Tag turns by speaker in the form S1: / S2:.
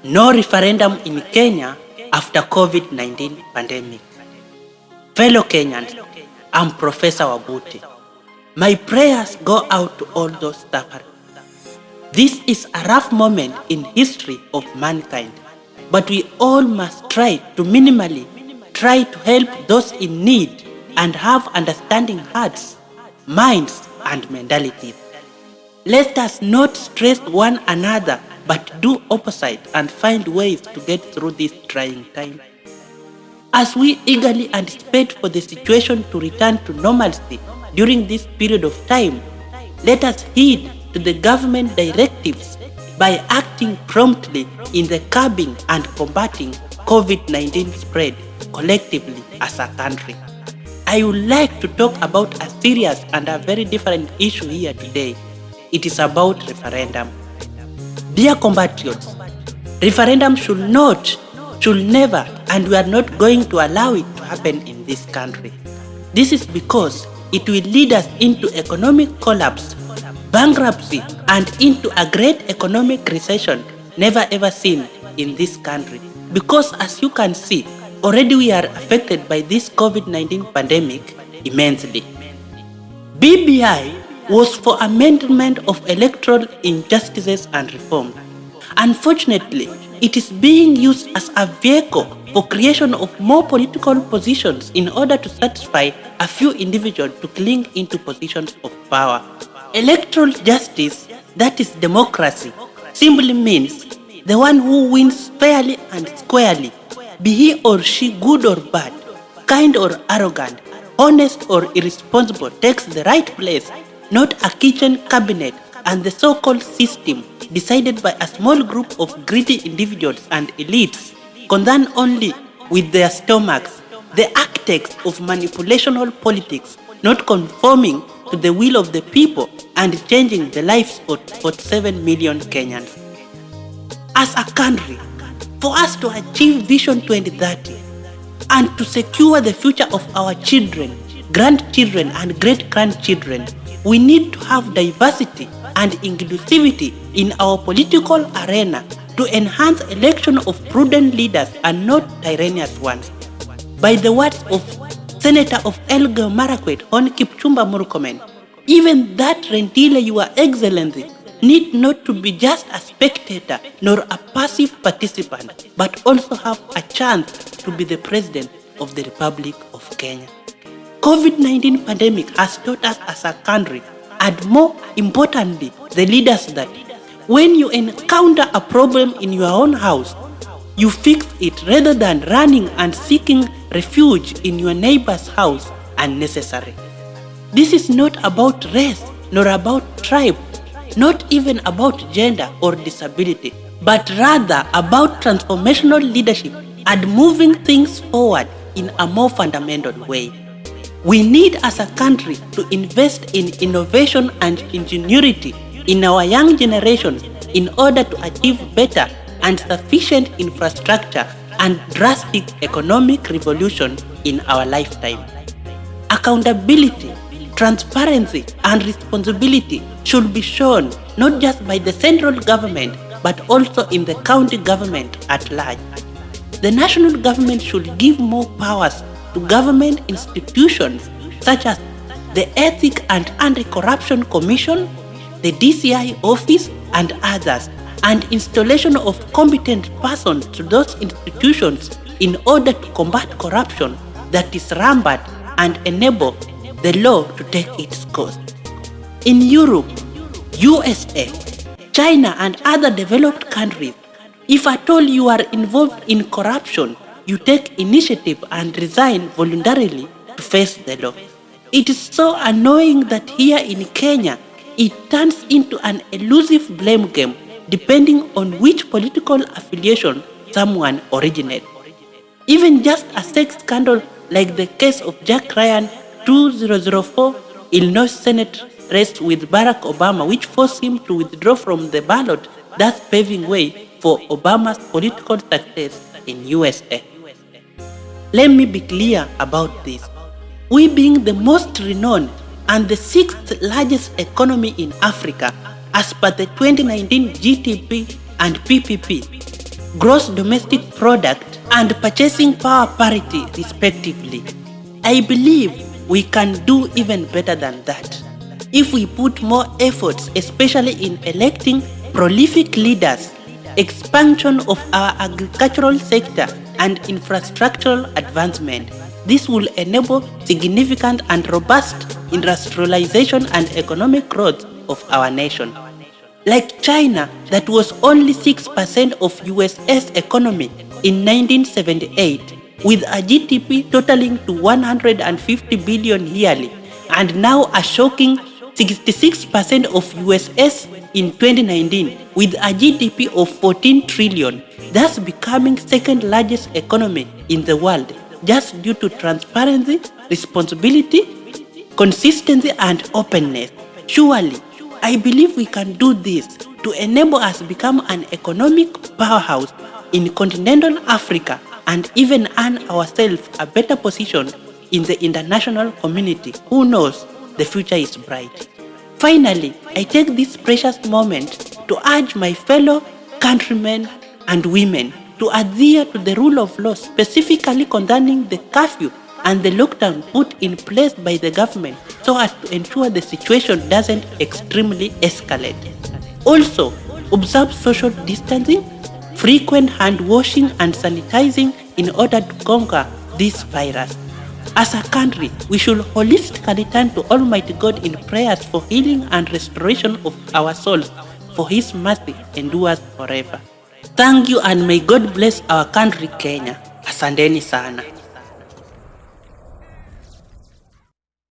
S1: No referendum in Kenya after COVID-19 pandemic. Fellow Kenyans, I'm Professor Wabuti. My prayers go out to all those suffering. This is a rough moment in history of mankind, but we all must try to minimally try to help those in need and have understanding hearts, minds, and mentalities. Let us not stress one another, but do opposite and find ways to get through this trying time. As we eagerly anticipate for the situation to return to normalcy during this period of time, let us heed to the government directives by acting promptly in the curbing and combating COVID-19 spread collectively as a country. I would like to talk about a serious and a very different issue here today. It is about referendum. Dear compatriots, referendum should never, and we are not going to allow it to happen in this country. This is because it will lead us into economic collapse, bankruptcy, and into a great economic recession never ever seen in this country. Because as you can see, already we are affected by this COVID-19 pandemic immensely. BBI was for amendment of electoral injustices and reform. Unfortunately, it is being used as a vehicle for creation of more political positions in order to satisfy a few individuals to cling into positions of power. Electoral justice, that is democracy, simply means the one who wins fairly and squarely, be he or she good or bad, kind or arrogant, honest or irresponsible, takes the right place, not a kitchen cabinet and the so-called system decided by a small group of greedy individuals and elites concerned only with their stomachs, the architects of manipulational politics, not conforming to the will of the people and changing the lives of 47 million Kenyans. As a country, for us to achieve Vision 2030 and to secure the future of our children, grandchildren, and great-grandchildren, we need to have diversity and inclusivity in our political arena to enhance election of prudent leaders and not tyrannous ones. By the words of Senator of Elgeyo Marakwet, Hon Kipchumba Murkomen, even that Rendile, Your Excellency, need not to be just a spectator nor a passive participant, but also have a chance to be the President of the Republic of Kenya. COVID-19 pandemic has taught us as a country, and more importantly, the leaders, that when you encounter a problem in your own house, you fix it rather than running and seeking refuge in your neighbor's house unnecessary. This is not about race nor about tribe, not even about gender or disability, but rather about transformational leadership and moving things forward in a more fundamental way. We need as a country to invest in innovation and ingenuity in our young generations in order to achieve better and sufficient infrastructure and drastic economic revolution in our lifetime. Accountability, transparency, and responsibility should be shown not just by the central government but also in the county government at large. The national government should give more powers to government institutions such as the Ethics and Anti-Corruption Commission, the DCI office, and others, and installation of competent persons to those institutions in order to combat corruption that is rampant and enable the law to take its course. In Europe, USA, China, and other developed countries, if at all you are involved in corruption, you take initiative and resign voluntarily to face the law. It is so annoying that here in Kenya, it turns into an elusive blame game depending on which political affiliation someone originates. Even just a sex scandal like the case of Jack Ryan 2004 Illinois Senate race with Barack Obama, which forced him to withdraw from the ballot, thus paving way for Obama's political success in USA. Let me be clear about this. We being the most renowned and the 6th largest economy in Africa as per the 2019 GDP and PPP, gross domestic product, and purchasing power parity respectively. I believe we can do even better than that if we put more efforts, especially in electing prolific leaders, expansion of our agricultural sector, and infrastructural advancement. This will enable significant and robust industrialization and economic growth of our nation. Like China, that was only 6% of US's economy in 1978, with a GDP totaling to 150 billion yearly, and now a shocking 66% of US's in 2019, with a GDP of 14 trillion, thus becoming second largest economy in the world, just due to transparency, responsibility, consistency, and openness. Surely, I believe we can do this to enable us become an economic powerhouse in continental Africa and even earn ourselves a better position in the international community. Who knows? The future is bright. Finally, I take this precious moment to urge my fellow countrymen and women to adhere to the rule of law, specifically concerning the curfew and the lockdown put in place by the government, so as to ensure the situation doesn't extremely escalate. Also, observe social distancing, frequent hand washing and sanitizing in order to conquer this virus. As a country, we should holistically turn to Almighty God in prayers for healing and restoration of our souls, for His mercy endures forever. Thank you, and may God bless our country Kenya. Asanteni sana.